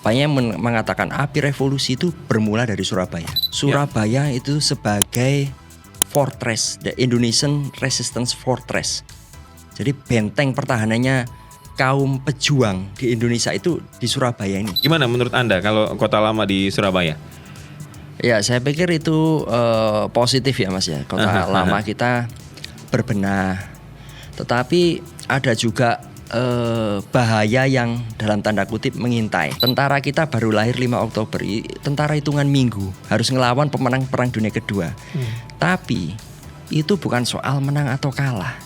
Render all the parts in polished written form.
Banyak mengatakan api revolusi itu bermula dari Surabaya. Surabaya itu sebagai fortress, the Indonesian Resistance Fortress. Jadi benteng pertahanannya kaum pejuang di Indonesia itu di Surabaya ini. Gimana menurut Anda kalau kota lama di Surabaya? Ya, saya pikir itu positif ya Mas ya. Kota lama kita berbenah. Tetapi ada juga bahaya yang dalam tanda kutip mengintai. Tentara kita baru lahir 5 Oktober, tentara hitungan minggu, harus ngelawan pemenang Perang Dunia Kedua. Tapi itu bukan soal menang atau kalah.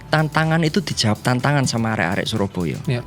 Tantangan itu dijawab tantangan sama arek-arek Surabaya. Ya.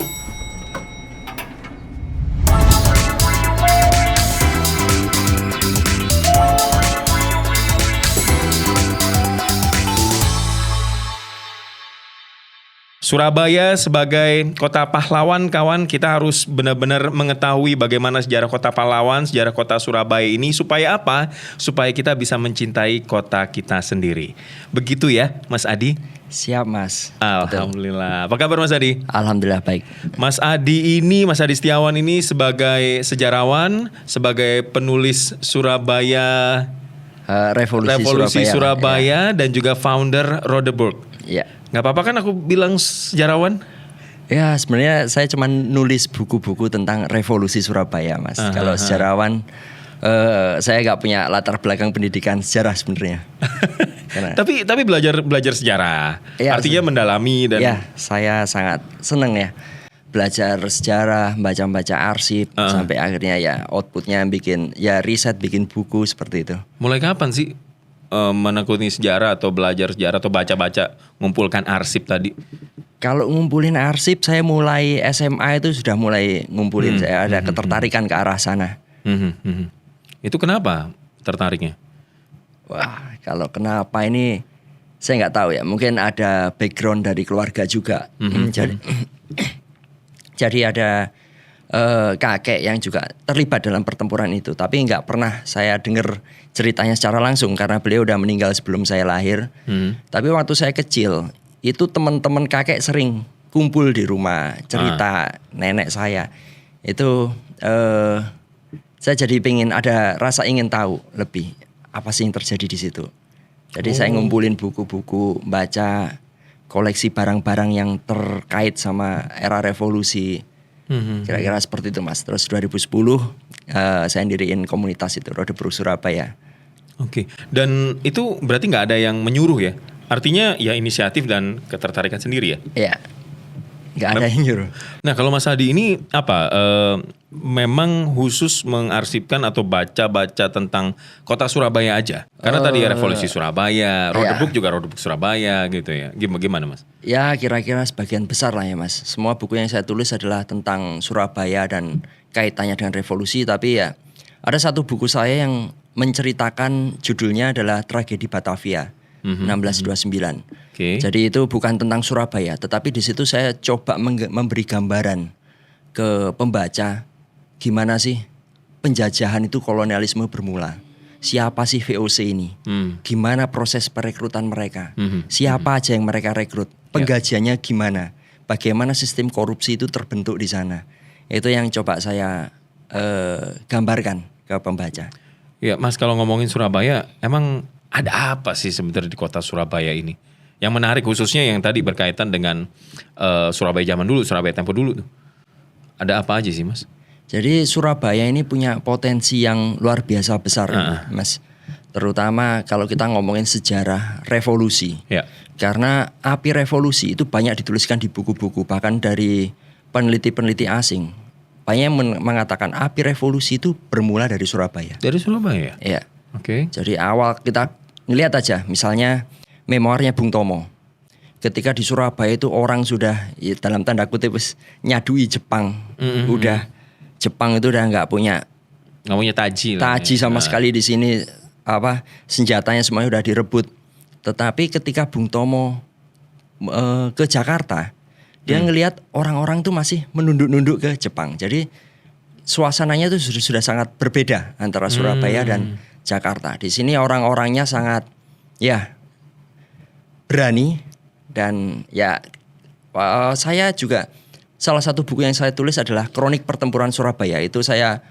Surabaya sebagai kota pahlawan, kawan, kita harus benar-benar mengetahui bagaimana sejarah kota pahlawan, sejarah kota Surabaya ini. Supaya apa? Supaya kita bisa mencintai kota kita sendiri. Begitu ya, Mas Adi? Siap Mas. Alhamdulillah. Apa kabar Mas Adi? Alhamdulillah baik. Mas Adi Setiawan ini sebagai sejarawan, sebagai penulis Surabaya, Revolusi Surabaya, dan juga founder Rodeburg. Ya. Gak apa-apa kan aku bilang sejarawan? Ya sebenarnya saya cuma nulis buku-buku tentang revolusi Surabaya Mas. Kalau sejarawan saya gak punya latar belakang pendidikan sejarah sebenarnya. Tapi belajar sejarah, ya, artinya mendalami dan. Ya, saya sangat seneng ya belajar sejarah, baca arsip sampai akhirnya ya outputnya bikin ya riset, bikin buku seperti itu. Mulai kapan sih menekuni sejarah atau belajar sejarah atau baca-baca, ngumpulkan arsip tadi? Kalau ngumpulin arsip saya mulai SMA itu sudah mulai ngumpulin. Saya ada ketertarikan ke arah sana. Itu kenapa tertariknya? Wah, kalau kenapa ini saya nggak tahu ya. Mungkin ada background dari keluarga juga. Jadi ada kakek yang juga terlibat dalam pertempuran itu. Tapi nggak pernah saya dengar ceritanya secara langsung karena beliau udah meninggal sebelum saya lahir. Tapi waktu saya kecil itu teman-teman kakek sering kumpul di rumah cerita nenek saya. Itu saya jadi pengen ada rasa ingin tahu lebih apa sih yang terjadi di situ. Jadi saya ngumpulin buku-buku, baca koleksi barang-barang yang terkait sama era revolusi. Kira-kira seperti itu Mas. Terus 2010 saya ndiriin komunitas itu Rodeburg Surabaya. Oke. Dan itu berarti nggak ada yang menyuruh ya? Artinya ya inisiatif dan ketertarikan sendiri ya? Iya. Nggak ada yang nyuruh. Nah kalau Mas Adi ini apa? Memang khusus mengarsipkan atau baca-baca tentang kota Surabaya aja? Karena tadi ya revolusi Surabaya, Rodeburg juga Rodeburg Surabaya gitu ya. Gimana Mas? Ya kira-kira sebagian besar lah ya Mas. Semua buku yang saya tulis adalah tentang Surabaya dan kaitannya dengan revolusi. Tapi ya ada satu buku saya yang menceritakan judulnya adalah Tragedi Batavia 1629. Jadi itu bukan tentang Surabaya, tetapi di situ saya coba memberi gambaran ke pembaca gimana sih penjajahan itu kolonialisme bermula. Siapa sih VOC ini? Gimana proses perekrutan mereka? Siapa aja yang mereka rekrut? Penggajiannya gimana? Bagaimana sistem korupsi itu terbentuk di sana? Itu yang coba saya gambarkan ke pembaca. Ya Mas, kalau ngomongin Surabaya, emang ada apa sih sebenarnya di kota Surabaya ini? Yang menarik khususnya yang tadi berkaitan dengan Surabaya zaman dulu, Surabaya tempo dulu tuh. Ada apa aja sih Mas? Jadi Surabaya ini punya potensi yang luar biasa besar Mas. Terutama kalau kita ngomongin sejarah revolusi. Karena api revolusi itu banyak dituliskan di buku-buku, bahkan dari peneliti-peneliti asing. Banyak mengatakan api revolusi itu bermula dari Surabaya. Dari Surabaya? Iya. Oke. Jadi awal kita ngelihat aja misalnya memorinya Bung Tomo. Ketika di Surabaya itu orang sudah ya, dalam tanda kutip nyadui Jepang. Udah Jepang itu udah nggak punya taji sama sekali di sini, senjatanya semuanya udah direbut. Tetapi ketika Bung Tomo ke Jakarta, dia ngelihat orang-orang tuh masih menunduk-nunduk ke Jepang. Jadi suasananya itu sudah sangat berbeda antara Surabaya dan Jakarta. Di sini orang-orangnya sangat berani dan ya saya juga salah satu buku yang saya tulis adalah Kronik Pertempuran Surabaya. Itu saya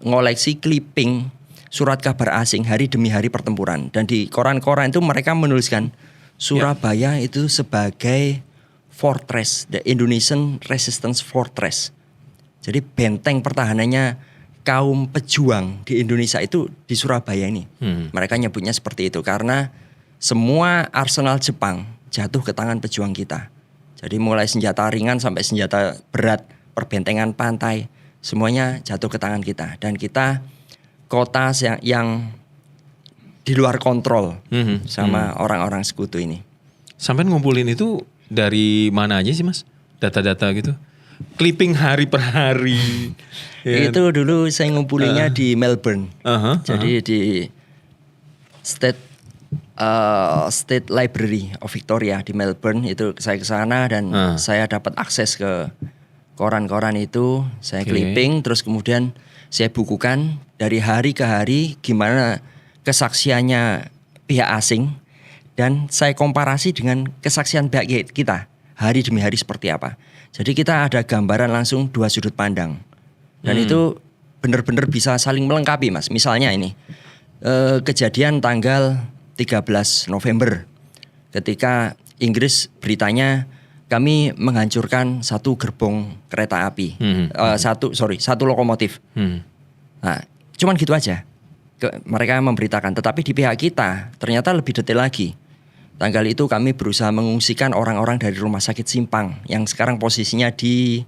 ngoleksi clipping surat kabar asing hari demi hari pertempuran. Dan di koran-koran itu mereka menuliskan Surabaya itu sebagai fortress, the Indonesian Resistance Fortress. Jadi benteng pertahanannya kaum pejuang di Indonesia itu di Surabaya ini. Mereka nyebutnya seperti itu karena semua arsenal Jepang jatuh ke tangan pejuang kita. Jadi mulai senjata ringan sampai senjata berat, perbentengan pantai, semuanya jatuh ke tangan kita. Dan kita kota yang di luar kontrol sama orang-orang sekutu ini. Sampai ngumpulin itu dari mana aja sih Mas? Data-data gitu? Clipping hari per hari. Itu dulu saya ngumpulinnya di Melbourne. Jadi di State Library of Victoria di Melbourne itu saya ke sana dan saya dapat akses ke koran-koran itu, saya clipping terus kemudian saya bukukan dari hari ke hari gimana kesaksiannya pihak asing dan saya komparasi dengan kesaksian pihak kita hari demi hari seperti apa. Jadi kita ada gambaran langsung dua sudut pandang dan itu benar-benar bisa saling melengkapi Mas. Misalnya ini kejadian tanggal 13 November ketika Inggris beritanya kami menghancurkan satu gerbong kereta api, satu lokomotif. Nah, cuman gitu aja. Mereka memberitakan, tetapi di pihak kita ternyata lebih detail lagi. Tanggal itu kami berusaha mengungsikan orang-orang dari rumah sakit Simpang yang sekarang posisinya di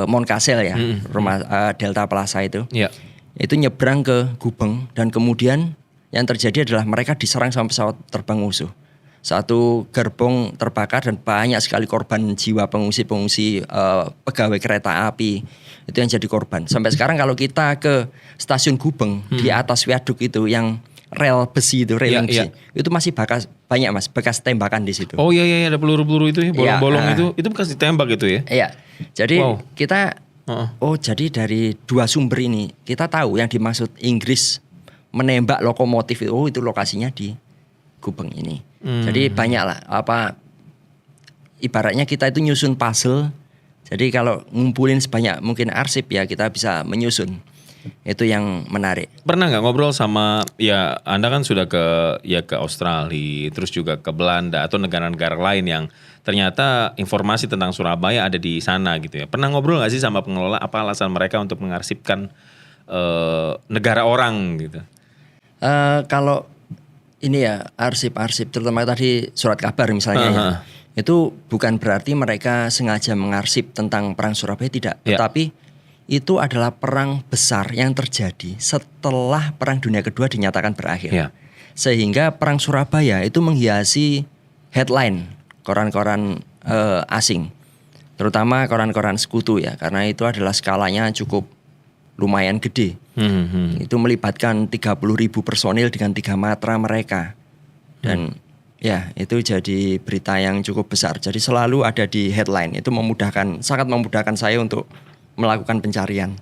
Monkasel ya, rumah Delta Plaza itu. Itu nyebrang ke Gubeng dan kemudian yang terjadi adalah mereka diserang sama pesawat terbang musuh. Satu gerbong terbakar dan banyak sekali korban jiwa pengungsi-pengungsi pegawai kereta api itu yang jadi korban. Sampai sekarang kalau kita ke stasiun Gubeng di atas viaduk itu yang rel besi itu, railing besi, itu masih banyak Mas bekas tembakan di situ. Oh iya ada peluru-peluru itu ya, bolong-bolong itu bekas ditembak itu ya. Iya. Jadi kita jadi dari dua sumber ini kita tahu yang dimaksud Inggris menembak lokomotif itu itu lokasinya di Gubeng ini. Jadi banyak lah ibaratnya kita itu nyusun puzzle. Jadi kalau ngumpulin sebanyak mungkin arsip ya kita bisa menyusun. Itu yang menarik. Pernah nggak ngobrol sama Anda kan sudah ke Australia, terus juga ke Belanda atau negara-negara lain yang ternyata informasi tentang Surabaya ada di sana gitu ya. Pernah ngobrol nggak sih sama pengelola apa alasan mereka untuk mengarsipkan negara orang gitu? Kalau ini ya arsip-arsip terutama tadi surat kabar misalnya ya. Itu bukan berarti mereka sengaja mengarsip tentang perang Surabaya tidak, tetapi itu adalah perang besar yang terjadi setelah Perang Dunia Kedua dinyatakan berakhir. Sehingga perang Surabaya itu menghiasi headline koran-koran asing. Terutama koran-koran sekutu ya, karena itu adalah skalanya cukup lumayan gede. Itu melibatkan 30.000 personil dengan 3 matra mereka. Dan itu jadi berita yang cukup besar. Jadi selalu ada di headline. Itu sangat memudahkan saya untuk melakukan pencarian.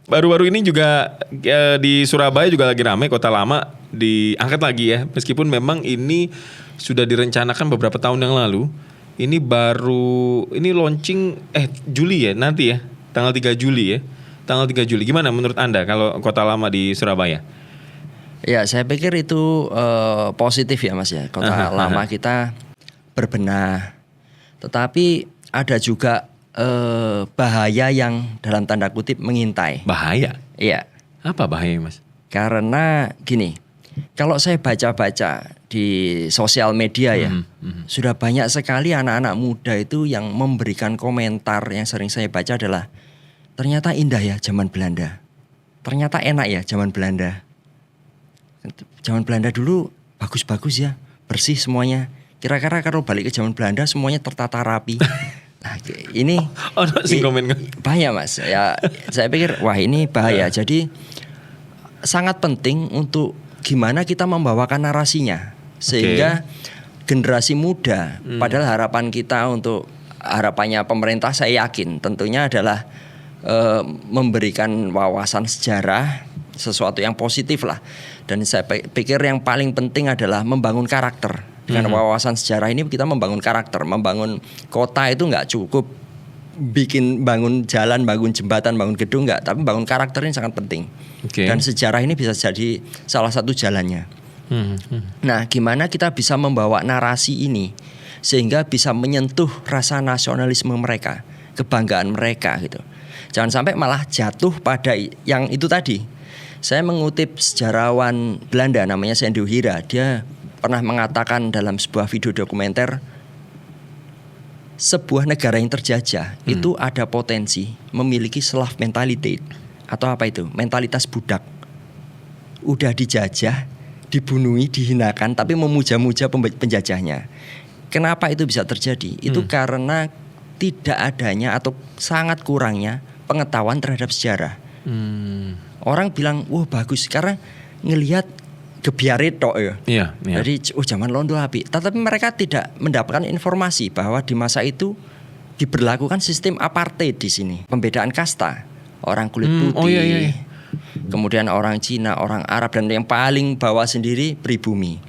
Baru-baru ini juga di Surabaya juga lagi ramai, kota lama diangkat lagi ya. Meskipun memang ini sudah direncanakan beberapa tahun yang lalu. Ini launching Juli ya nanti ya. Tanggal 3 Juli ya. Tanggal 3 Juli. Gimana menurut Anda kalau kota lama di Surabaya? Ya saya pikir itu positif ya Mas ya. Kota lama kita berbenah. Tetapi ada juga bahaya yang dalam tanda kutip mengintai. Bahaya? Iya. Apa bahaya Mas? Karena gini, kalau saya baca-baca di sosial media ya, sudah banyak sekali anak-anak muda itu yang memberikan komentar yang sering saya baca adalah ternyata indah ya zaman Belanda. Ternyata enak ya zaman Belanda. Zaman Belanda dulu bagus-bagus ya, bersih semuanya. Kira-kira kalau balik ke zaman Belanda semuanya tertata rapi. Nah, ini bahaya Mas. Ya, saya pikir wah ini bahaya. Jadi sangat penting untuk gimana kita membawakan narasinya sehingga generasi muda. Padahal harapannya pemerintah saya yakin tentunya adalah memberikan wawasan sejarah, sesuatu yang positif lah. Dan saya pikir yang paling penting adalah membangun karakter. Dengan wawasan sejarah ini kita membangun karakter, membangun kota itu nggak cukup bikin bangun jalan, bangun jembatan, bangun gedung enggak, tapi bangun karakter ini sangat penting. Dan sejarah ini bisa jadi salah satu jalannya. Nah, gimana kita bisa membawa narasi ini sehingga bisa menyentuh rasa nasionalisme mereka, kebanggaan mereka gitu. Jangan sampai malah jatuh pada yang itu tadi. Saya mengutip sejarawan Belanda namanya Sendo Hira. Dia pernah mengatakan dalam sebuah video dokumenter, sebuah negara yang terjajah itu ada potensi memiliki slave mentality, atau apa itu? Mentalitas budak. Udah dijajah, dibunuhi, dihinakan, tapi memuja-muja penjajahnya. Kenapa itu bisa terjadi? Itu karena tidak adanya atau sangat kurangnya pengetahuan terhadap sejarah. Orang bilang, wah bagus karena ngelihat gebiare tok ya. Iya. Jadi zaman londo api. Tetapi mereka tidak mendapatkan informasi bahwa di masa itu diberlakukan sistem apartheid di sini, pembedaan kasta, orang kulit putih. Kemudian orang Cina, orang Arab, dan yang paling bawah sendiri pribumi.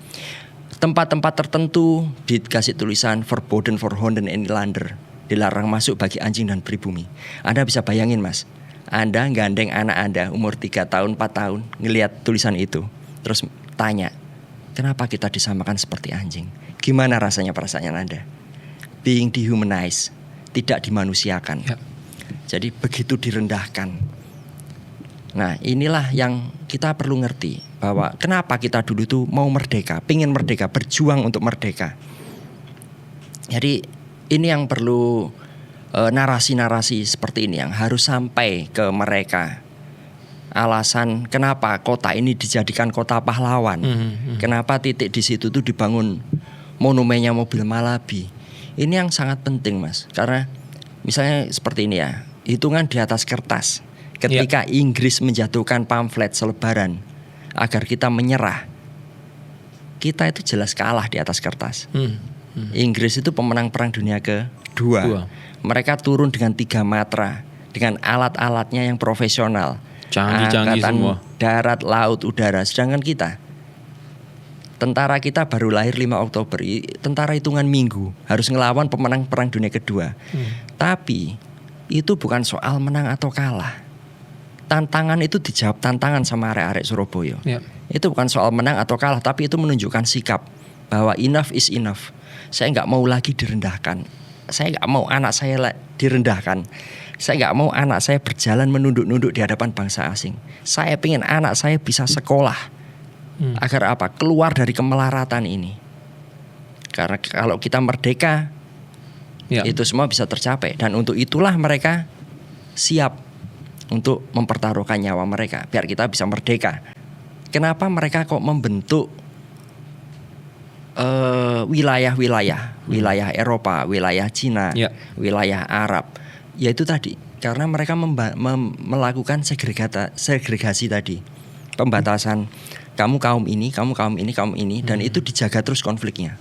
Tempat-tempat tertentu dikasih tulisan forbidden for Honden and Lander, dilarang masuk bagi anjing dan pribumi. Anda bisa bayangin Mas, Anda gandeng anak Anda umur 3 tahun, 4 tahun, ngelihat tulisan itu, terus tanya, kenapa kita disamakan seperti anjing? Gimana rasanya perasaan Anda? Being dehumanized, tidak dimanusiakan. Jadi begitu direndahkan. Nah, inilah yang kita perlu ngerti, bahwa kenapa kita dulu tuh mau merdeka, pengen merdeka, berjuang untuk merdeka. Jadi ini yang perlu narasi-narasi seperti ini yang harus sampai ke mereka. Alasan kenapa kota ini dijadikan kota pahlawan, kenapa titik di situ tuh dibangun monumennya mobil Malabi. Ini yang sangat penting Mas, karena misalnya seperti ini ya, hitungan di atas kertas. Ketika Inggris menjatuhkan pamflet selebaran agar kita menyerah, kita itu jelas kalah di atas kertas. Inggris itu pemenang Perang Dunia Kedua. Mereka turun dengan 3 matra, dengan alat-alatnya yang profesional, canggih-canggih semua, darat, laut, udara. Sedangkan kita, tentara kita baru lahir 5 Oktober, tentara hitungan minggu, harus ngelawan pemenang Perang Dunia Kedua. Tapi itu bukan soal menang atau kalah. Tantangan itu dijawab tantangan sama arek-arek Surabaya. Itu bukan soal menang atau kalah, tapi itu menunjukkan sikap bahwa enough is enough. Saya nggak mau lagi direndahkan. Saya nggak mau anak saya direndahkan. Saya nggak mau anak saya berjalan menunduk-nunduk di hadapan bangsa asing. Saya pengen anak saya bisa sekolah. Agar apa? Keluar dari kemelaratan ini. Karena kalau kita merdeka, itu semua bisa tercapai. Dan untuk itulah mereka siap untuk mempertaruhkan nyawa mereka biar kita bisa merdeka. Kenapa mereka kok membentuk wilayah Eropa, wilayah Cina, wilayah Arab? Yaitu tadi, karena mereka melakukan segregasi tadi, pembatasan. Kamu kaum ini, kamu kaum ini, kaum ini, dan itu dijaga terus konfliknya.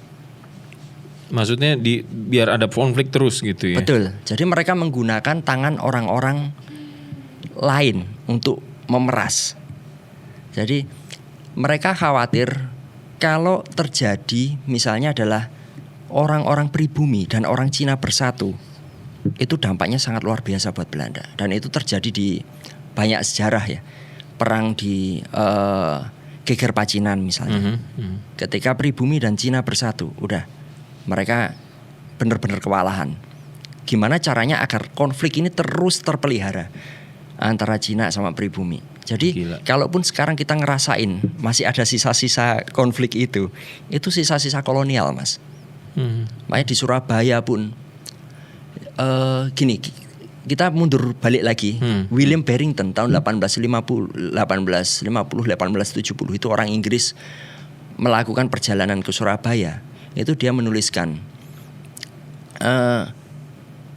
Maksudnya biar ada konflik terus gitu ya? Betul. Jadi mereka menggunakan tangan orang-orang lain untuk memeras. Jadi mereka khawatir kalau terjadi misalnya adalah orang-orang pribumi dan orang Cina bersatu, itu dampaknya sangat luar biasa buat Belanda. Dan itu terjadi di banyak sejarah ya. Perang di Geger Pacinan misalnya. Ketika pribumi dan Cina bersatu, udah mereka benar-benar kewalahan. Gimana caranya agar konflik ini terus terpelihara antara Cina sama pribumi. Jadi kalaupun sekarang kita ngerasain masih ada sisa-sisa konflik itu sisa-sisa kolonial Mas. Makanya di Surabaya pun gini, kita mundur balik lagi. William Barrington tahun 1870 itu orang Inggris melakukan perjalanan ke Surabaya. Itu dia menuliskan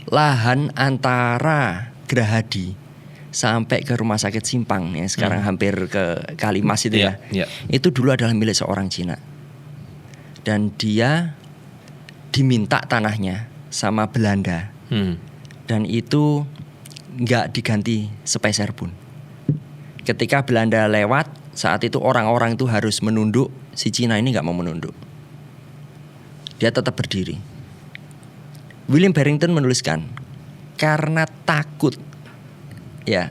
lahan antara Gerahadi sampai ke rumah sakit Simpang yang sekarang hampir ke Kalimas itu ya. Itu dulu adalah milik seorang Cina. Dan dia diminta tanahnya sama Belanda. Dan itu nggak diganti sepeser pun. Ketika Belanda lewat, saat itu orang-orang itu harus menunduk. Si Cina ini nggak mau menunduk. Dia tetap berdiri. William Barrington menuliskan, karena takut ya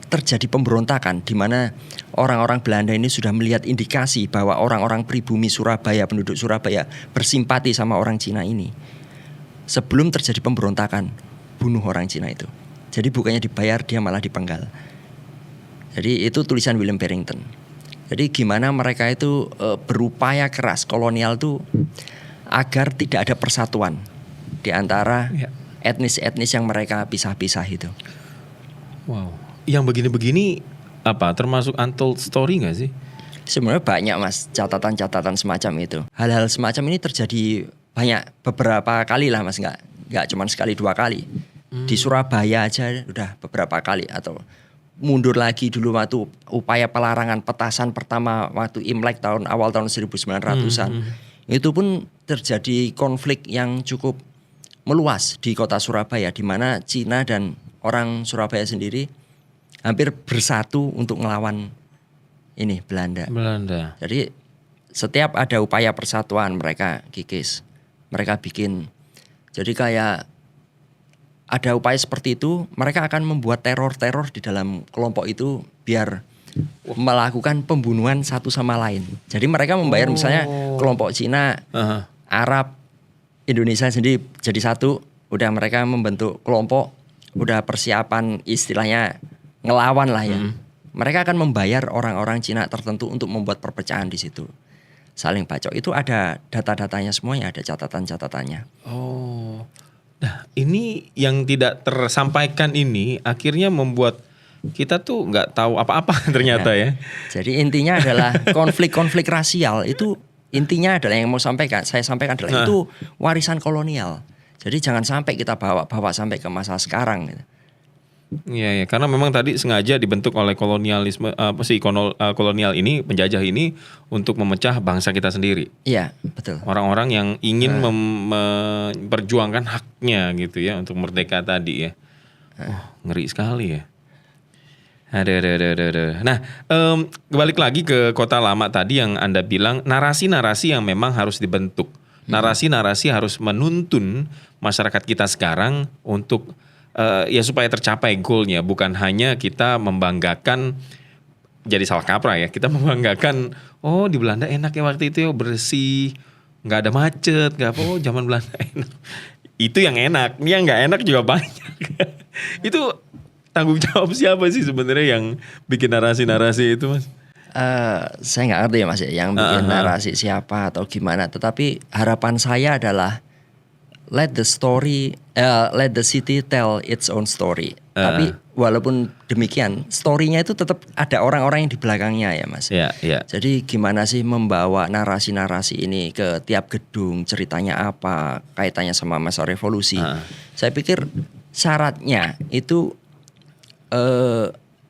terjadi pemberontakan di mana orang-orang Belanda ini sudah melihat indikasi bahwa orang-orang pribumi Surabaya, penduduk Surabaya bersimpati sama orang Cina ini. Sebelum terjadi pemberontakan, bunuh orang Cina itu. Jadi bukannya dibayar, dia malah dipenggal. Jadi itu tulisan William Barrington. Jadi gimana mereka itu berupaya keras kolonial itu agar tidak ada persatuan di antara etnis-etnis yang mereka pisah-pisah itu. Wow. Yang begini-begini apa? Termasuk untold story nggak sih? Sebenarnya banyak mas catatan-catatan semacam itu. Hal-hal semacam ini terjadi banyak beberapa kali lah mas, nggak cuma sekali dua kali. Di Surabaya aja udah beberapa kali, atau mundur lagi dulu waktu upaya pelarangan petasan pertama waktu Imlek awal tahun 1900-an. Itu pun terjadi konflik yang cukup meluas di kota Surabaya, di mana Cina dan orang Surabaya sendiri hampir bersatu untuk melawan ini Belanda. Jadi setiap ada upaya persatuan mereka kikis, mereka bikin. Jadi kayak ada upaya seperti itu, mereka akan membuat teror-teror di dalam kelompok itu biar melakukan pembunuhan satu sama lain. Jadi mereka membayar misalnya kelompok Cina, Arab, Indonesia sendiri jadi satu, udah mereka membentuk kelompok, udah persiapan istilahnya ngelawan lah ya. Mereka akan membayar orang-orang Cina tertentu untuk membuat perpecahan di situ. Saling bacok. Itu ada data-datanya semuanya, ada catatan-catatannya. Oh. Nah, ini yang tidak tersampaikan ini akhirnya membuat kita tuh nggak tahu apa-apa ternyata ya. Jadi intinya adalah konflik-konflik rasial itu intinya adalah yang mau saya sampaikan adalah itu warisan kolonial. Jadi jangan sampai kita bawa sampai ke masa sekarang gitu. Iya, ya, karena memang tadi sengaja dibentuk oleh kolonialisme kolonial ini, penjajah ini untuk memecah bangsa kita sendiri. Iya, betul. Orang-orang yang ingin memperjuangkan haknya gitu ya untuk merdeka tadi ya. Ngeri sekali ya. Ada. Nah, balik lagi ke Kota Lama tadi yang Anda bilang narasi-narasi yang memang harus dibentuk. Narasi-narasi harus menuntun masyarakat kita sekarang untuk ya supaya tercapai goalnya, bukan hanya kita membanggakan jadi salah kaprah ya, kita membanggakan di Belanda enak ya waktu itu ya, bersih, nggak ada macet, nggak apa, zaman Belanda enak. Itu yang enak, yang nggak enak juga banyak. Itu tanggung jawab siapa sih sebenarnya yang bikin narasi-narasi itu mas? Saya nggak ngerti ya mas ya, yang bikin narasi siapa atau gimana. Tetapi harapan saya adalah let the city tell its own story. Tapi walaupun demikian, story-nya itu tetap ada orang-orang yang di belakangnya ya mas. Jadi gimana sih membawa narasi-narasi ini ke tiap gedung, ceritanya apa, kaitannya sama masa revolusi. Saya pikir syaratnya itu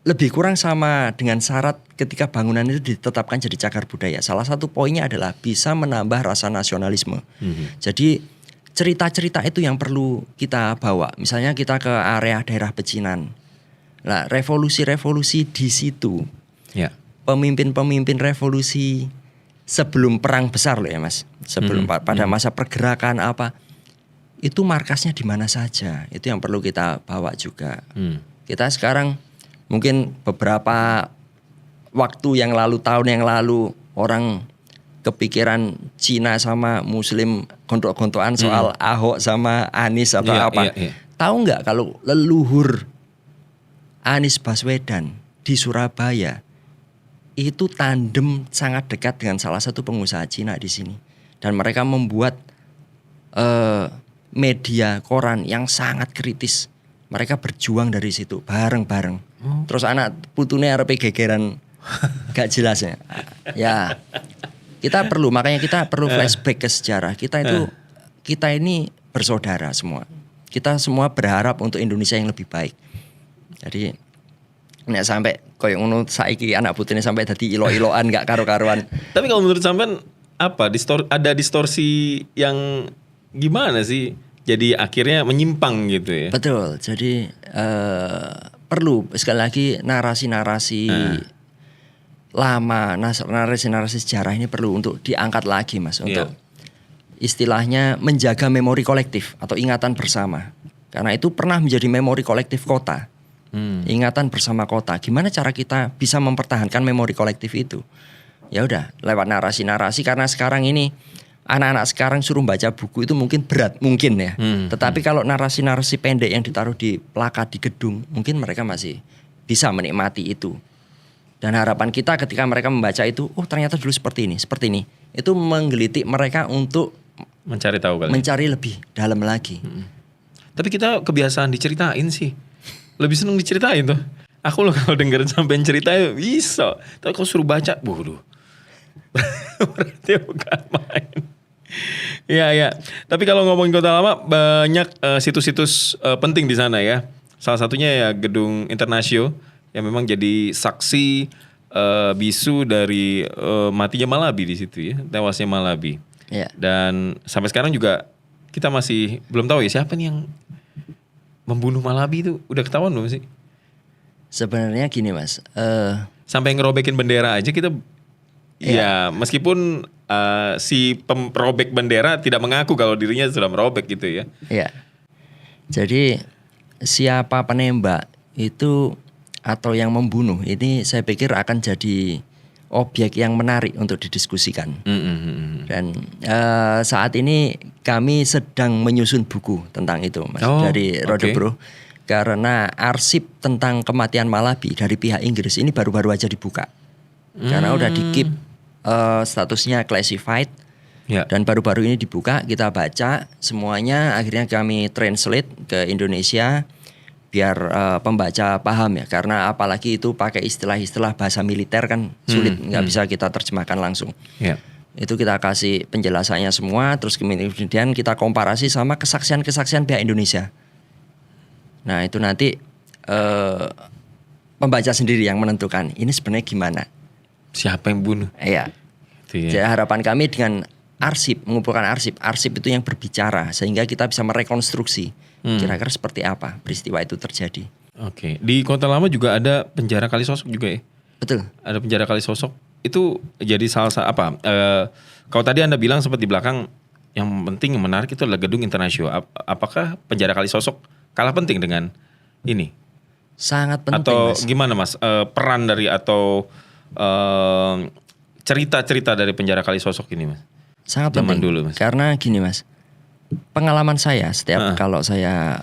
lebih kurang sama dengan syarat ketika bangunan itu ditetapkan jadi cagar budaya. Salah satu poinnya adalah bisa menambah rasa nasionalisme. Jadi cerita-cerita itu yang perlu kita bawa. Misalnya kita ke area daerah pecinan. Nah, revolusi-revolusi di situ. Pemimpin-pemimpin revolusi sebelum perang besar loh ya mas. Sebelum pada masa pergerakan apa. Itu markasnya di mana saja. Itu yang perlu kita bawa juga. Kita sekarang mungkin beberapa waktu yang lalu, tahun yang lalu, orang kepikiran Cina sama Muslim gontok-gontokan soal Ahok sama Anies atau apa. Tahu nggak kalau leluhur Anies Baswedan di Surabaya itu tandem sangat dekat dengan salah satu pengusaha Cina di sini, dan mereka membuat media koran yang sangat kritis. Mereka berjuang dari situ bareng-bareng. Terus anak putune arepe gegeran gak jelasnya. Ya. Makanya kita perlu flashback ke sejarah. Kita ini bersaudara semua. Kita semua berharap untuk Indonesia yang lebih baik. Jadi nek sampai koyo ngono saiki anak putune sampai dadi ilo-iloan gak karo-karuan. Tapi kalau menurut sampean apa ada distorsi yang gimana sih? Jadi akhirnya menyimpang gitu ya. Betul. Jadi perlu sekali lagi narasi-narasi lama, narasi-narasi sejarah ini perlu untuk diangkat lagi mas, untuk istilahnya menjaga memori kolektif atau ingatan bersama. Karena itu pernah menjadi memori kolektif kota. Ingatan bersama kota. Gimana cara kita bisa mempertahankan memori kolektif itu? Ya udah, lewat narasi-narasi, karena sekarang ini anak-anak sekarang suruh baca buku itu mungkin berat, mungkin ya. Tetapi kalau narasi-narasi pendek yang ditaruh di plakat di gedung, mungkin mereka masih bisa menikmati itu. Dan harapan kita ketika mereka membaca itu, oh ternyata dulu seperti ini. Itu menggelitik mereka untuk Mencari tahu kali. mencari lebih dalam lagi. Tapi kita kebiasaan diceritain sih. Lebih seneng diceritain tuh. Aku loh kalau dengerin sampai cerita bisa. Tapi kalau suruh baca, bodoh. Berarti bukan main. Iya. Tapi kalau ngomongin Kota Lama, banyak situs-situs penting di sana ya. Salah satunya ya Gedung Internasio yang memang jadi saksi bisu dari matinya Malabi di situ ya, tewasnya Malabi. Iya. Dan sampai sekarang juga kita masih belum tahu ya siapa nih yang membunuh Malabi itu. Udah ketahuan belum sih? Sebenarnya gini Mas, Sampai ngerobekin bendera aja kita, ya meskipun si perobek bendera tidak mengaku kalau dirinya sudah merobek gitu ya. ya. Jadi siapa penembak itu atau yang membunuh ini saya pikir akan jadi objek yang menarik untuk didiskusikan. Dan saat ini kami sedang menyusun buku tentang itu Mas, dari Rodebro. Karena arsip tentang kematian Malabi dari pihak Inggris ini baru-baru aja dibuka. Karena udah di-keep statusnya classified. Ya. Dan baru-baru ini dibuka, kita baca semuanya, akhirnya kami translate ke Indonesia biar pembaca paham ya. Karena apalagi itu pakai istilah-istilah bahasa militer kan sulit, nggak bisa kita terjemahkan langsung. Ya. Itu kita kasih penjelasannya semua, terus kemudian kita komparasi sama kesaksian-kesaksian pihak Indonesia. Nah itu nanti pembaca sendiri yang menentukan ini sebenarnya gimana. Siapa yang bunuh? Iya. Itu ya. Jadi harapan kami dengan mengumpulkan arsip itu yang berbicara sehingga kita bisa merekonstruksi kira-kira seperti apa peristiwa itu terjadi. Oke. Di Kota Lama juga ada penjara Kalisosok juga ya? Betul. Ada penjara Kalisosok. Itu jadi salah satu apa? Kalau tadi Anda bilang sempat di belakang yang penting yang menarik itu adalah Gedung Internasio. Apakah penjara Kalisosok kalah penting dengan ini? Sangat penting Atau Mas. gimana Mas? Peran dari atau cerita-cerita dari penjara Kalisosok ini Mas? Sangat Zaman penting. dulu Mas. Karena gini Mas. Pengalaman saya setiap kalau saya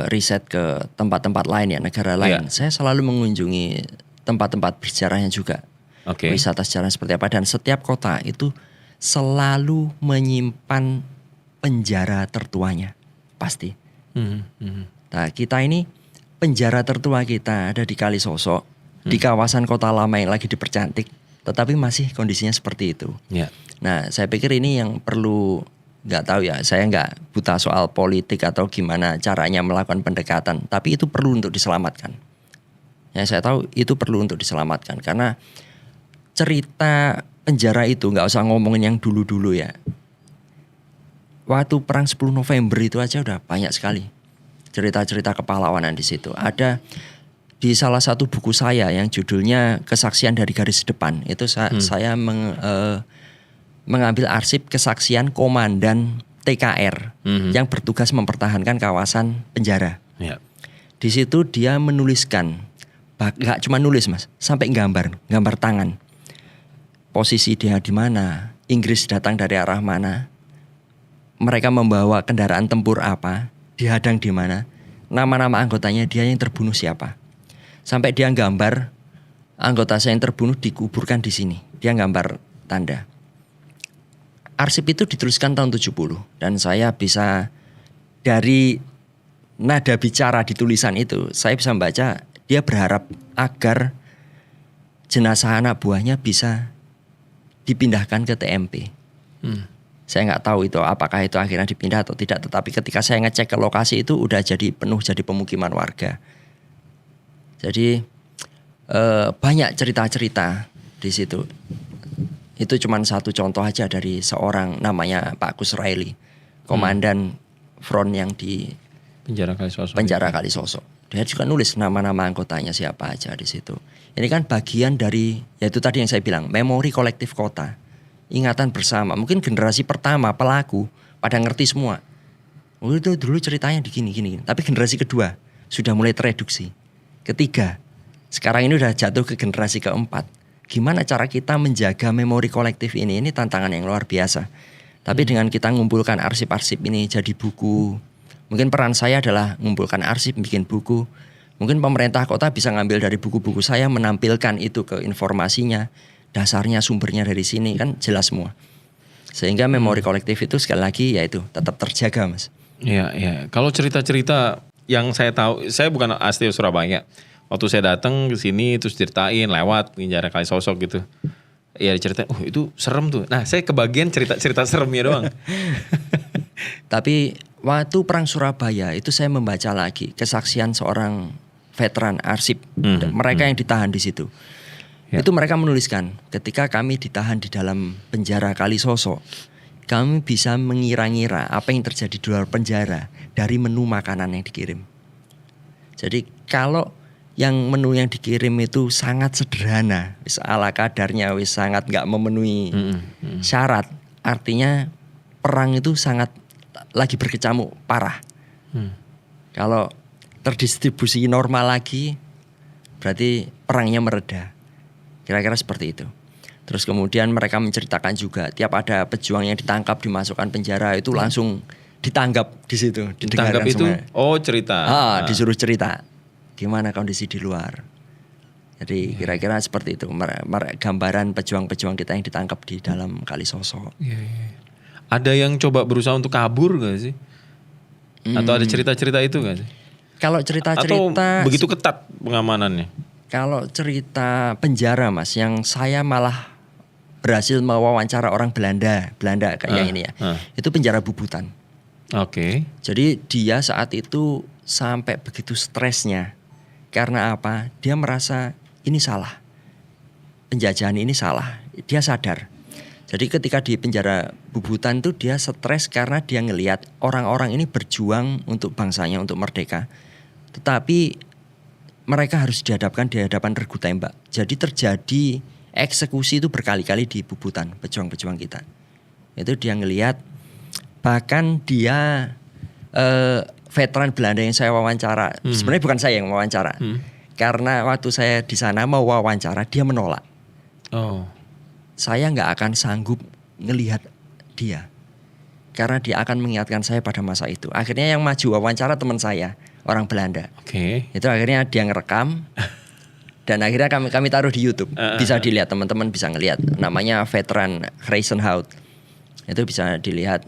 riset ke tempat-tempat lain ya, negara lain, saya selalu mengunjungi tempat-tempat bersejarahnya juga. Oke. Wisata sejarah seperti apa, dan setiap kota itu selalu menyimpan penjara tertuanya. Pasti. Nah, kita ini penjara tertua kita ada di Kalisosok, di kawasan Kota Lama yang lagi dipercantik, tetapi masih kondisinya seperti itu. Ya. Nah, saya pikir ini yang perlu, nggak tahu ya, saya nggak buta soal politik atau gimana caranya melakukan pendekatan, tapi itu perlu untuk diselamatkan. Ya, saya tahu itu perlu untuk diselamatkan karena cerita penjara itu nggak usah ngomongin yang dulu-dulu ya. Waktu perang 10 November itu aja udah banyak sekali cerita-cerita kepahlawanan di situ. Ada di salah satu buku saya yang judulnya Kesaksian dari Garis Depan. Itu saya mengambil arsip kesaksian komandan TKR yang bertugas mempertahankan kawasan penjara. Ya. Di situ dia menuliskan, nggak cuma nulis Mas, sampai gambar tangan. Posisi dia di mana, Inggris datang dari arah mana, mereka membawa kendaraan tempur apa, dihadang di mana, nama-nama anggotanya, dia yang terbunuh siapa. Sampai dia gambar anggota saya yang terbunuh dikuburkan di sini. Dia gambar tanda. Arsip itu dituliskan tahun 70 dan saya bisa dari nada bicara di tulisan itu, saya bisa membaca dia berharap agar jenazah anak buahnya bisa dipindahkan ke TMP. Saya nggak tahu itu apakah itu akhirnya dipindah atau tidak, tetapi ketika saya ngecek ke lokasi itu udah jadi penuh jadi pemukiman warga. Jadi banyak cerita-cerita di situ. Itu cuma satu contoh aja dari seorang namanya Pak Kusraeli, komandan front yang di penjara Kalisosok. Dia juga nulis nama-nama anggotanya siapa aja di situ. Ini kan bagian dari, yaitu tadi yang saya bilang, memori kolektif kota. Ingatan bersama. Mungkin generasi pertama pelaku pada ngerti semua. Oh itu dulu ceritanya di gini. Tapi generasi kedua sudah mulai tereduksi. Ketiga, sekarang ini udah jatuh ke generasi keempat. Gimana cara kita menjaga memori kolektif ini? Ini tantangan yang luar biasa. Tapi dengan kita ngumpulkan arsip-arsip ini jadi buku. Mungkin peran saya adalah mengumpulkan arsip, bikin buku. Mungkin pemerintah kota bisa ngambil dari buku-buku saya, menampilkan itu ke informasinya. Dasarnya, sumbernya dari sini, kan jelas semua. Sehingga memori kolektif itu sekali lagi yaitu tetap terjaga, Mas. Iya, iya. Kalau cerita-cerita yang saya tahu, saya bukan asli Surabaya. Waktu saya datang ke sini terus ceritain lewat penjara Kalisosok gitu. Ya diceritain, oh itu serem tuh. Nah saya kebagian cerita-cerita seremnya doang. Tapi waktu Perang Surabaya itu saya membaca lagi kesaksian seorang veteran arsip. Mereka yang ditahan di situ. Ya. Itu mereka menuliskan, ketika kami ditahan di dalam penjara Kalisosok, kami bisa mengira-ngira apa yang terjadi di luar penjara dari menu makanan yang dikirim. Jadi kalau yang menu yang dikirim itu sangat sederhana, wis ala kadarnya, wis sangat nggak memenuhi syarat, artinya perang itu sangat lagi berkecamuk parah. Kalau terdistribusi normal lagi, berarti perangnya mereda. Kira-kira seperti itu. Terus kemudian mereka menceritakan juga, tiap ada pejuang yang ditangkap dimasukkan penjara itu langsung ditanggap di situ. Ditangkap itu? Semua. Oh cerita. Disuruh cerita. Gimana kondisi di luar. Jadi kira-kira seperti itu. Gambaran pejuang-pejuang kita yang ditangkap di dalam Kalisosok. Ada yang coba berusaha untuk kabur gak sih? Atau ada cerita-cerita itu gak sih? Kalau Atau cerita-cerita, begitu ketat pengamanannya? kalau cerita penjara Mas, yang saya malah berhasil mewawancara orang Belanda kayak yang ini ya. Itu penjara Bubutan. Oke. Jadi dia saat itu sampai begitu stresnya. Karena apa? Dia merasa ini salah. Penjajahan ini salah. Dia sadar. Jadi ketika di penjara Bubutan tuh dia stres karena dia ngelihat orang-orang ini berjuang untuk bangsanya, untuk merdeka. Tetapi mereka harus dihadapkan di hadapan regu tembak. Jadi terjadi eksekusi itu berkali-kali di Bubutan, pejuang-pejuang kita. Itu dia ngelihat, bahkan dia veteran Belanda yang saya wawancara, sebenarnya bukan saya yang wawancara. Karena waktu saya di sana mau wawancara, dia menolak. Oh. Saya nggak akan sanggup ngelihat dia. Karena dia akan mengingatkan saya pada masa itu. Akhirnya yang maju wawancara teman saya, orang Belanda. Oke. Itu akhirnya dia ngerekam dan akhirnya kami taruh di YouTube. Bisa dilihat, teman-teman bisa ngelihat. Namanya Veteran Grijsenhout. Itu bisa dilihat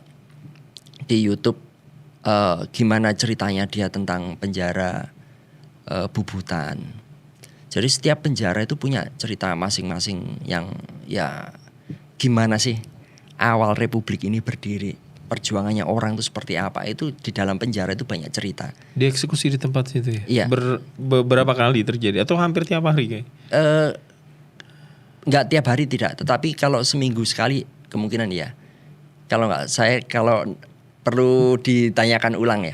di YouTube gimana ceritanya dia tentang penjara Bubutan. Jadi setiap penjara itu punya cerita masing-masing yang ya gimana sih awal Republik ini berdiri. Perjuangannya orang itu seperti apa, itu di dalam penjara itu banyak cerita. Dieksekusi di tempat situ ya? Iya. Beberapa kali terjadi atau hampir tiap hari kayak? Nggak tiap hari tidak, tetapi kalau seminggu sekali kemungkinan ya. Kalau perlu ditanyakan ulang ya.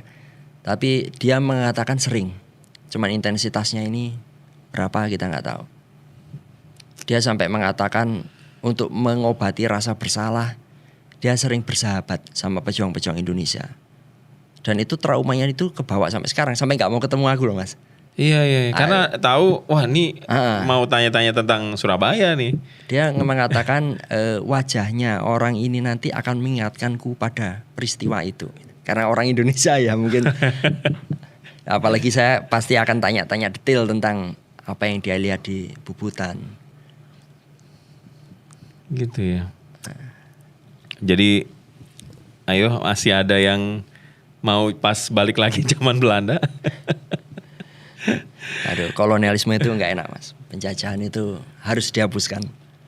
Tapi dia mengatakan sering. Cuman intensitasnya ini berapa kita nggak tahu. Dia sampai mengatakan untuk mengobati rasa bersalah, dia sering bersahabat sama pejuang-pejuang Indonesia. Dan itu traumanya itu kebawa sampai sekarang, sampai nggak mau ketemu aku loh Mas. Iya. Karena tahu, wah ini mau tanya-tanya tentang Surabaya nih. Dia mengatakan wajahnya orang ini nanti akan mengingatkanku pada peristiwa itu. Karena orang Indonesia ya mungkin. Apalagi saya pasti akan tanya-tanya detail tentang apa yang dia lihat di Bubutan. Gitu ya. Jadi ayo masih ada yang mau pas balik lagi zaman Belanda. Aduh, kolonialisme itu nggak enak Mas. Penjajahan itu harus dihapuskan.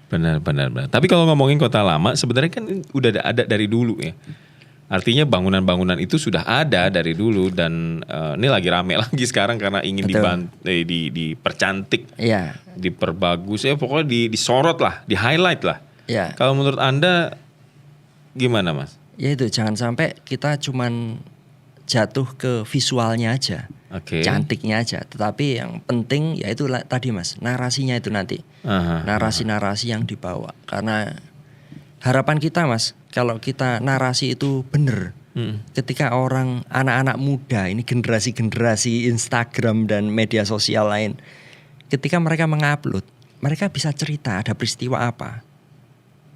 Benar. Tapi kalau ngomongin kota lama sebenarnya kan udah ada dari dulu ya. Artinya bangunan-bangunan itu sudah ada dari dulu dan ini lagi rame lagi sekarang karena ingin dipercantik, Iya. diperbagus, pokoknya disorot lah, di highlight lah. Iya. Kalau menurut Anda gimana Mas? Ya itu jangan sampai kita cuman jatuh ke visualnya aja, cantiknya aja. Tetapi yang penting ya itu tadi Mas, narasinya itu nanti, narasi-narasi yang dibawa. Karena harapan kita Mas, kalau kita narasi itu benar, Ketika anak-anak muda, ini generasi-generasi Instagram dan media sosial lain, ketika mereka mengupload, mereka bisa cerita ada peristiwa apa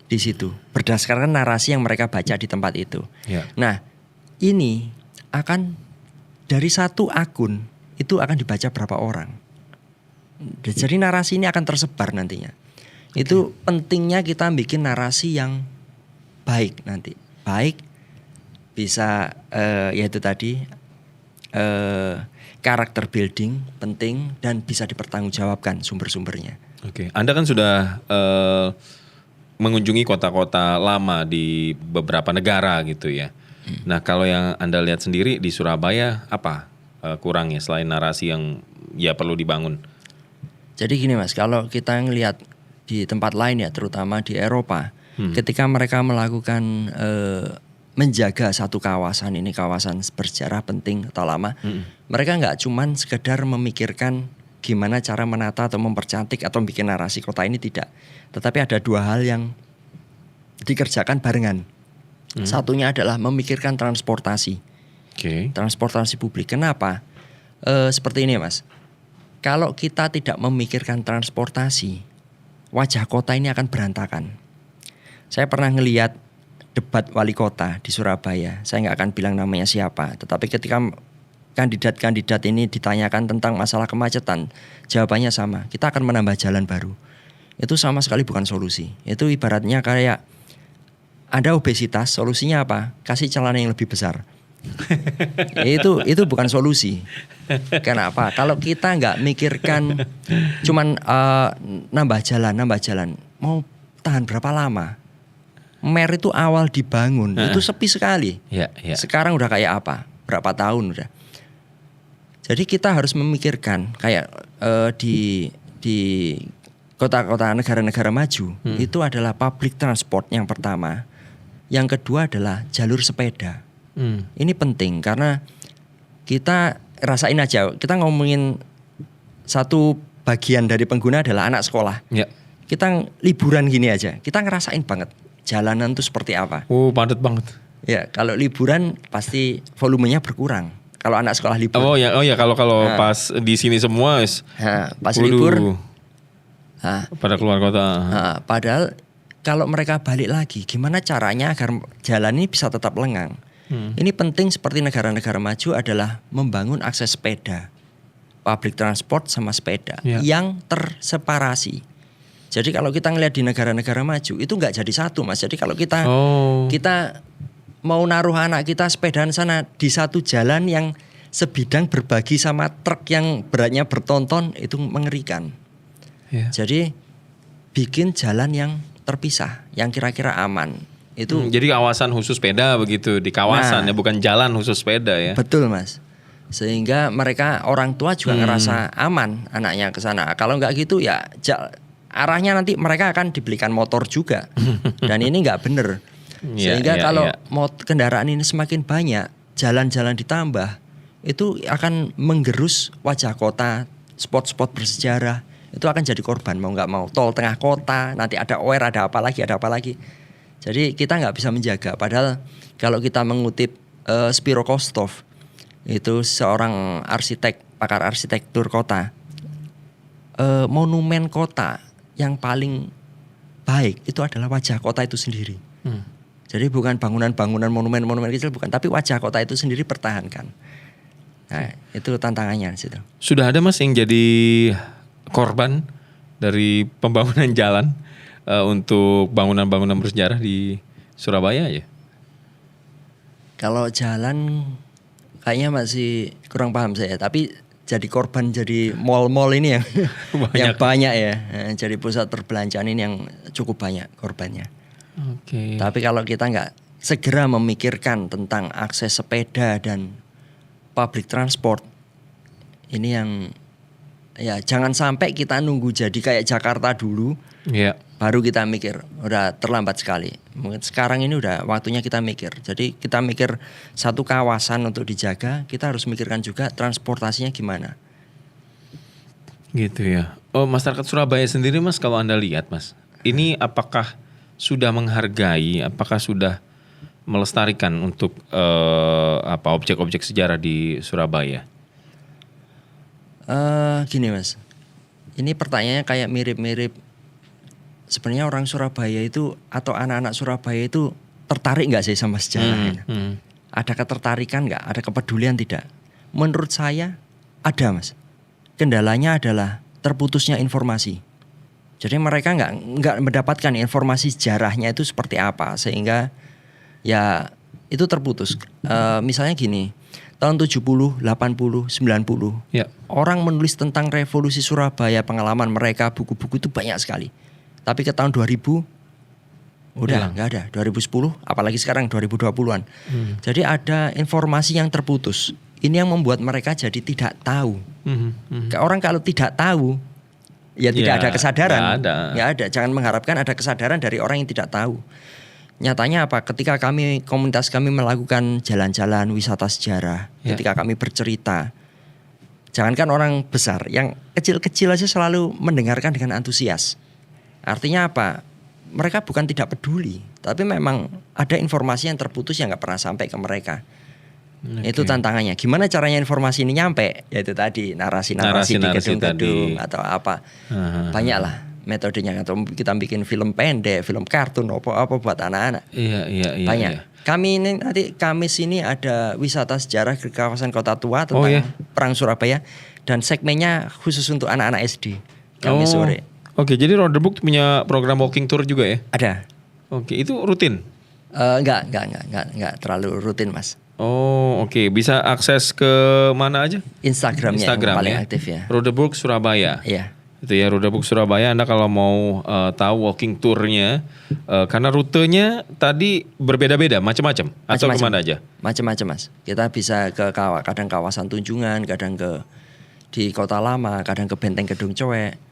di situ berdasarkan narasi yang mereka baca di tempat itu. Ya. Nah, ini akan dari satu akun itu akan dibaca berapa orang. Jadi narasi ini akan tersebar nantinya. Itu pentingnya kita bikin narasi yang baik nanti. Baik bisa yaitu tadi karakter building penting dan bisa dipertanggungjawabkan sumber-sumbernya. Oke, Anda kan sudah mengunjungi kota-kota lama di beberapa negara gitu ya. Nah, kalau yang Anda lihat sendiri di Surabaya apa kurangnya selain narasi yang ya perlu dibangun? Jadi gini Mas, kalau kita ngelihat di tempat lain ya, terutama di Eropa, ketika mereka melakukan menjaga satu kawasan, ini kawasan bersejarah penting atau lama, mereka nggak cuman sekedar memikirkan gimana cara menata atau mempercantik atau bikin narasi kota ini, tidak. Tetapi ada dua hal yang dikerjakan barengan. Satunya adalah memikirkan transportasi. Transportasi publik. Kenapa? Seperti ini Mas. Kalau kita tidak memikirkan transportasi, wajah kota ini akan berantakan. Saya pernah ngelihat debat wali kota di Surabaya. Saya nggak akan bilang namanya siapa. Tetapi ketika kandidat-kandidat ini ditanyakan tentang masalah kemacetan, jawabannya sama. Kita akan menambah jalan baru. Itu sama sekali bukan solusi. Itu ibaratnya kayak ada obesitas, solusinya apa? Kasih celana yang lebih besar. Itu bukan solusi. Kenapa? Kalau kita nggak mikirkan cuman nambah jalan, mau tahan berapa lama? Mer itu awal dibangun itu sepi sekali. Sekarang udah kayak apa? Berapa tahun udah? Jadi kita harus memikirkan kayak di kota-kota negara-negara maju itu adalah public transport yang pertama. Yang kedua adalah jalur sepeda. Ini penting karena kita rasain aja. Kita ngomongin satu bagian dari pengguna adalah anak sekolah. Kita liburan gini aja, kita ngerasain banget jalanan tuh seperti apa. Padat banget. Ya, kalau liburan pasti volumenya berkurang. Kalau anak sekolah libur. Oh ya kalau pas di sini semua pas libur. Pada keluar kota. Padahal kalau mereka balik lagi, gimana caranya agar jalan ini bisa tetap lengang? Ini penting seperti negara-negara maju adalah membangun akses sepeda, public transport sama sepeda yang terseparasi. Jadi kalau kita ngelihat di negara-negara maju itu nggak jadi satu Mas. Jadi kalau kita mau naruh anak kita sepedaan sana di satu jalan yang sebidang berbagi sama truk yang beratnya bertonton, itu mengerikan. Jadi bikin jalan yang terpisah, yang kira-kira aman. Itu jadi kawasan khusus sepeda begitu, di kawasan ya, bukan jalan khusus sepeda ya. Betul Mas. Sehingga mereka orang tua juga ngerasa aman anaknya ke sana. Kalau nggak gitu ya arahnya nanti mereka akan dibelikan motor juga. Dan ini nggak bener. Sehingga kalau kendaraan ini semakin banyak, jalan-jalan ditambah, itu akan menggerus wajah kota, spot-spot bersejarah. Itu akan jadi korban mau nggak mau. Tol tengah kota, nanti ada OR, ada apa lagi. Jadi kita nggak bisa menjaga. Padahal kalau kita mengutip Spiro Kostov, itu seorang arsitek, pakar arsitektur kota, monumen kota yang paling baik itu adalah wajah kota itu sendiri. Jadi bukan bangunan-bangunan, monumen-monumen kecil, bukan, tapi wajah kota itu sendiri pertahankan. Nah, itu tantangannya di situ. Sudah ada Mas yang jadi korban dari pembangunan jalan untuk bangunan-bangunan bersejarah di Surabaya ya? Kalau jalan kayaknya masih kurang paham saya, tapi jadi korban jadi mall-mall ini yang yang banyak ya. Jadi pusat perbelanjaan ini yang cukup banyak korbannya. Tapi kalau kita nggak segera memikirkan tentang akses sepeda dan public transport, ini yang ya jangan sampai kita nunggu jadi kayak Jakarta dulu. Baru kita mikir, udah terlambat sekali. Mungkin sekarang ini udah waktunya kita mikir. Jadi kita mikir satu kawasan untuk dijaga, kita harus mikirkan juga transportasinya gimana. Gitu ya. Oh, masyarakat Surabaya sendiri Mas, kalau Anda lihat Mas, ini apakah sudah menghargai, apakah sudah melestarikan untuk objek-objek sejarah di Surabaya? Gini Mas, ini pertanyaannya kayak mirip-mirip. Sebenarnya orang Surabaya itu atau anak-anak Surabaya itu tertarik nggak sih sama sejarah? Ada ketertarikan nggak? Ada kepedulian tidak? Menurut saya ada Mas. Kendalanya adalah terputusnya informasi. Jadi mereka nggak mendapatkan informasi sejarahnya itu seperti apa, sehingga ya itu terputus. Misalnya gini, tahun 70, 80, 90 Ya. orang menulis tentang revolusi Surabaya, pengalaman mereka, buku-buku itu banyak sekali. Tapi ke tahun 2000 udah nggak ada. 2010 apalagi sekarang 2020-an. Jadi ada informasi yang terputus. Ini yang membuat mereka jadi tidak tahu. Orang kalau tidak tahu ya tidak Ya, ada kesadaran. nggak ada. Jangan mengharapkan ada kesadaran dari orang yang tidak tahu. Nyatanya apa? Ketika komunitas kami melakukan jalan-jalan wisata sejarah, ketika kami bercerita, jangankan orang besar, yang kecil-kecil aja selalu mendengarkan dengan antusias. Artinya apa? Mereka bukan tidak peduli, tapi memang ada informasi yang terputus yang nggak pernah sampai ke mereka. Itu tantangannya. Gimana caranya informasi ini nyampe? Yaitu tadi narasi-narasi di gedung-gedung atau apa. Banyak lah metodenya. Atau kita bikin film pendek, film kartun, apa buat anak-anak. Iya. Banyak. Kami ini nanti Kamis ini ada wisata sejarah ke kawasan Kota Tua tentang Perang Surabaya, dan segmennya khusus untuk anak-anak SD. Kamis sore. Oke, jadi Roderbook punya program walking tour juga ya? Ada. Oke, itu rutin? Enggak terlalu rutin Mas. Oh, oke. Bisa akses ke mana aja? Instagramnya yang paling ya? aktif ya. Roderbook Surabaya. Iya. Itu ya, Roderbook Surabaya. Anda kalau mau tahu walking tournya, karena rutenya tadi berbeda-beda, macam-macam. Atau kemana aja? Macam-macam Mas. Kita bisa ke kadang kawasan Tunjungan, kadang di Kota Lama, kadang ke Benteng Gedung Coek.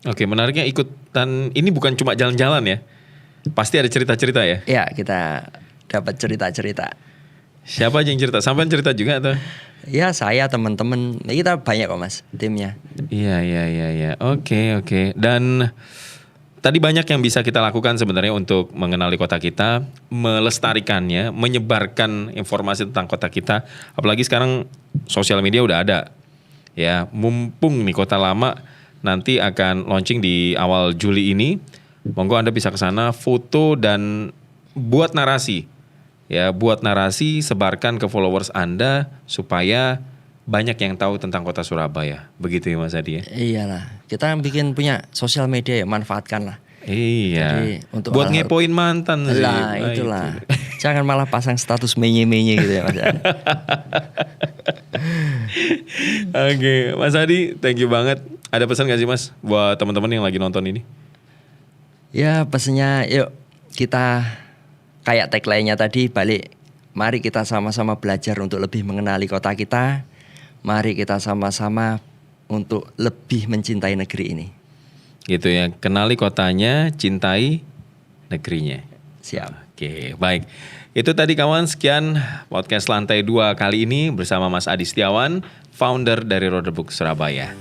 Oke, menariknya ikutan ini bukan cuma jalan-jalan ya. Pasti ada cerita-cerita ya? Iya, kita dapat cerita-cerita. Siapa aja yang cerita? Sampai cerita juga atau? Ya, saya, teman-teman. Kita banyak kok Mas, timnya. Iya. Oke. Dan tadi banyak yang bisa kita lakukan sebenarnya untuk mengenali kota kita, melestarikannya, menyebarkan informasi tentang kota kita. Apalagi sekarang sosial media udah ada. Ya, mumpung nih Kota Lama nanti akan launching di awal Juli ini. Monggo Anda bisa ke sana, foto dan buat narasi. Ya, buat narasi, sebarkan ke followers Anda supaya banyak yang tahu tentang Kota Surabaya. Begitu ya Mas Adi ya? Iyalah, kita punya sosial media ya, manfaatkan lah. Iya. Jadi, untuk buat ngepoin mantan sih. Lah, itulah. Jangan malah pasang status menye-menye gitu ya Mas. Oke, Mas Adi, thank you banget. Ada pesan gak sih Mas buat teman-teman yang lagi nonton ini? Ya, pesannya yuk kita kayak tagline-nya tadi balik. Mari kita sama-sama belajar untuk lebih mengenali kota kita. Mari kita sama-sama untuk lebih mencintai negeri ini. Gitu ya, kenali kotanya, cintai negerinya. Siap. Oke, baik. Itu tadi kawan, sekian podcast Lantai 2 kali ini bersama Mas Adi Setiawan, founder dari Roderbook Surabaya.